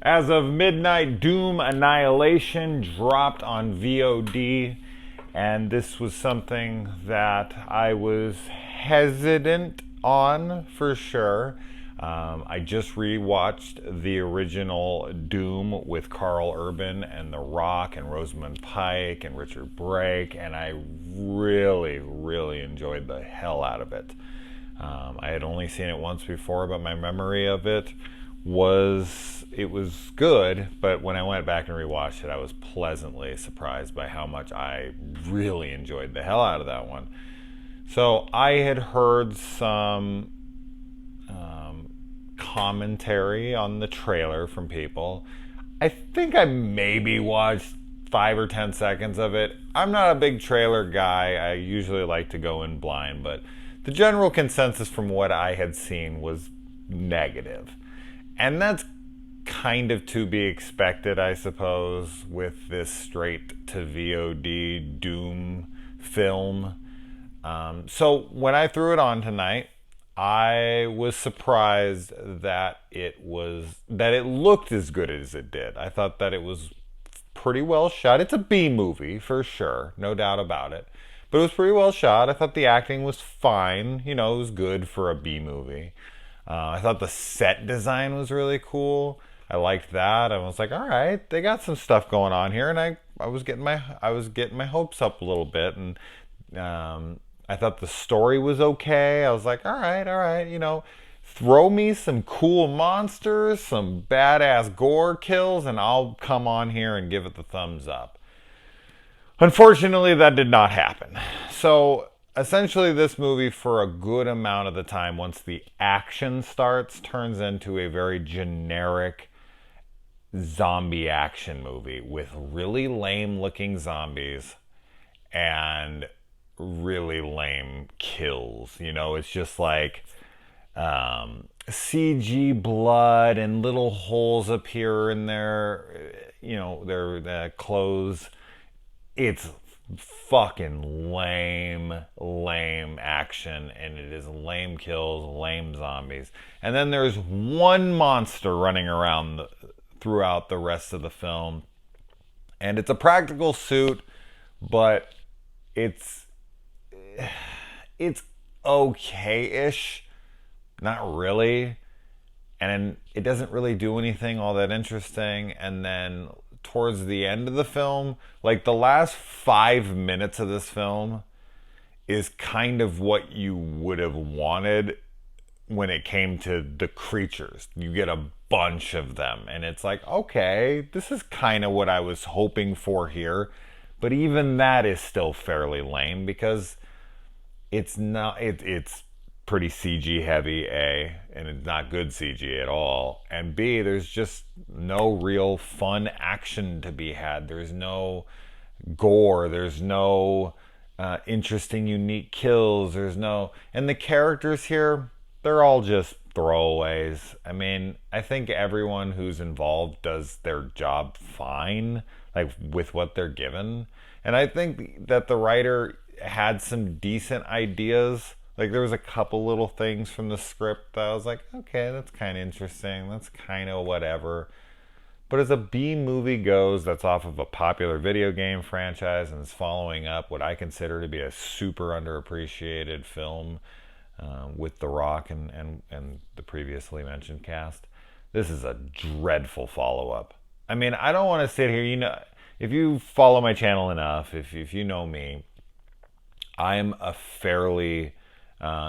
As of midnight, Doom Annihilation dropped on VOD, and this was something that I was hesitant on for sure. I just rewatched the original Doom with Carl Urban and The Rock and Rosamund Pike and Richard Brake, and I really, really enjoyed the hell out of it. I had only seen it once before, but my memory of it was good, but when I went back and rewatched it, I was pleasantly surprised by how much I really enjoyed the hell out of that one. So I had heard some commentary on the trailer from people. I think I maybe watched 5 or 10 seconds of it. I'm not a big trailer guy. I usually like to go in blind, but the general consensus from what I had seen was negative. And that's kind of to be expected, I suppose, with this straight to VOD Doom film. So when I threw it on tonight, I was surprised that it looked as good as it did. I thought that it was pretty well shot. It's a B movie for sure, no doubt about it. But it was pretty well shot. I thought the acting was fine. It was good for a B movie. I thought the set design was really cool. I liked that. I was like, all right, they got some stuff going on here, and I was getting my hopes up a little bit, and I thought the story was okay. I was like, all right, throw me some cool monsters, some badass gore kills, and I'll come on here and give it the thumbs up. Unfortunately, that did not happen. So essentially, this movie, for a good amount of the time, once the action starts, turns into a very generic zombie action movie with really lame looking zombies and really lame kills. It's just like CG blood and little holes appear in their clothes. It's fucking lame action, and it is lame kills, lame zombies. And then there's one monster running around throughout the rest of the film, and it's a practical suit, but it's okay-ish, not really, and it doesn't really do anything all that interesting. And then towards the end of the film, like the last 5 minutes of this film is kind of what you would have wanted when it came to the creatures. You get a bunch of them, and it's like, okay, this is kind of what I was hoping for here, but even that is still fairly lame because it's pretty CG heavy, A, and it's not good CG at all, and B, there's just no real fun action to be had. There's no gore, there's no interesting, unique kills, and the characters here, they're all just throwaways. I mean, I think everyone who's involved does their job fine, like with what they're given, and I think that the writer had some decent ideas. Like, there was a couple little things from the script that I was like, okay, that's kind of interesting. That's kind of whatever. But as a B movie goes, that's off of a popular video game franchise and is following up what I consider to be a super underappreciated film with The Rock and the previously mentioned cast. This is a dreadful follow-up. I mean, I don't want to sit here, if you follow my channel enough, if you know me, I'm a fairly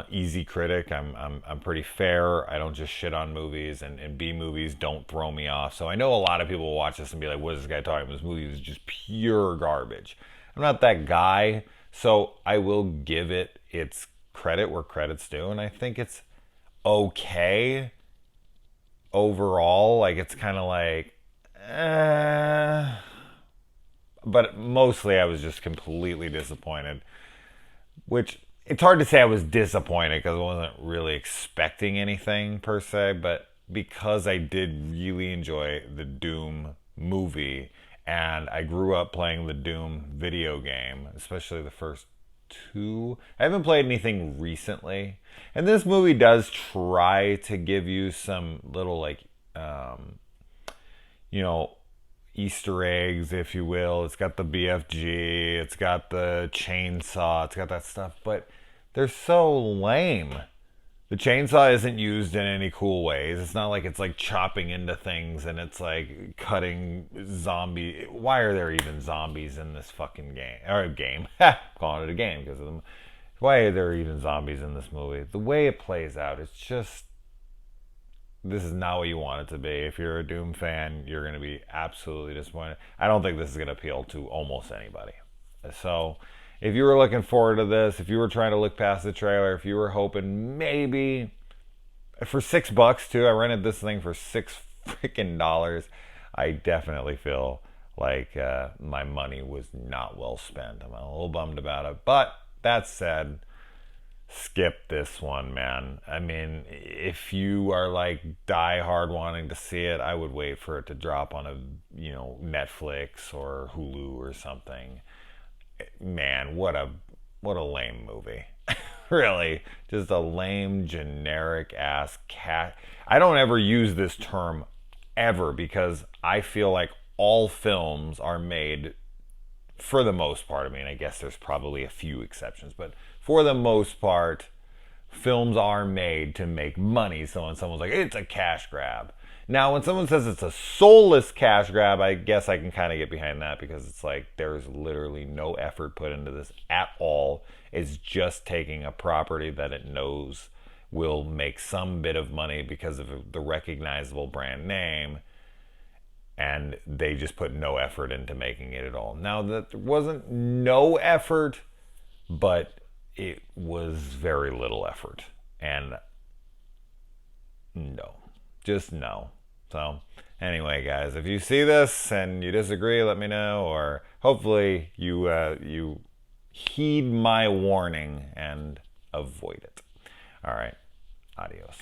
easy critic. I'm pretty fair. I don't just shit on movies, and B movies don't throw me off. So I know a lot of people will watch this and be like, what is this guy talking about? This movie is just pure garbage. I'm not that guy, so I will give it its credit where credit's due, and I think it's okay overall. Like, it's kind of like but mostly I was just completely disappointed, which it's hard to say I was disappointed because I wasn't really expecting anything per se, but because I did really enjoy the Doom movie, and I grew up playing the Doom video game, especially the first two. I haven't played anything recently, and this movie does try to give you some little you know, Easter eggs, if you will. It's got the BFG, it's got the chainsaw, it's got that stuff, but they're so lame. The chainsaw isn't used in any cool ways. It's not like it's like chopping into things and it's like cutting zombie. Why are there even zombies in this fucking game? Or game. Calling it a game because of them. Why are there even zombies in this movie? The way it plays out, it's just, this is not what you want it to be. If you're a Doom fan, you're going to be absolutely disappointed. I don't think this is going to appeal to almost anybody. So, if you were looking forward to this, if you were trying to look past the trailer, if you were hoping maybe for $6 too, I rented this thing for $6 freaking. I definitely feel like my money was not well spent. I'm a little bummed about it, but that said, skip this one, man. I mean, if you are like die hard wanting to see it, I would wait for it to drop on a, Netflix or Hulu or something. Man, what a lame movie. Really, just a lame generic ass cat. I don't ever use this term ever because I feel like all films are made, for the most part. I mean, I guess there's probably a few exceptions, but for the most part, films are made to make money. So when someone's like, it's a cash grab. Now, when someone says it's a soulless cash grab, I guess I can kind of get behind that because it's like there's literally no effort put into this at all. It's just taking a property that it knows will make some bit of money because of the recognizable brand name, and they just put no effort into making it at all. Now, that wasn't no effort, but it was very little effort. And no, just no. So, anyway, guys, if you see this and you disagree, let me know, or hopefully you heed my warning and avoid it. All right, adios.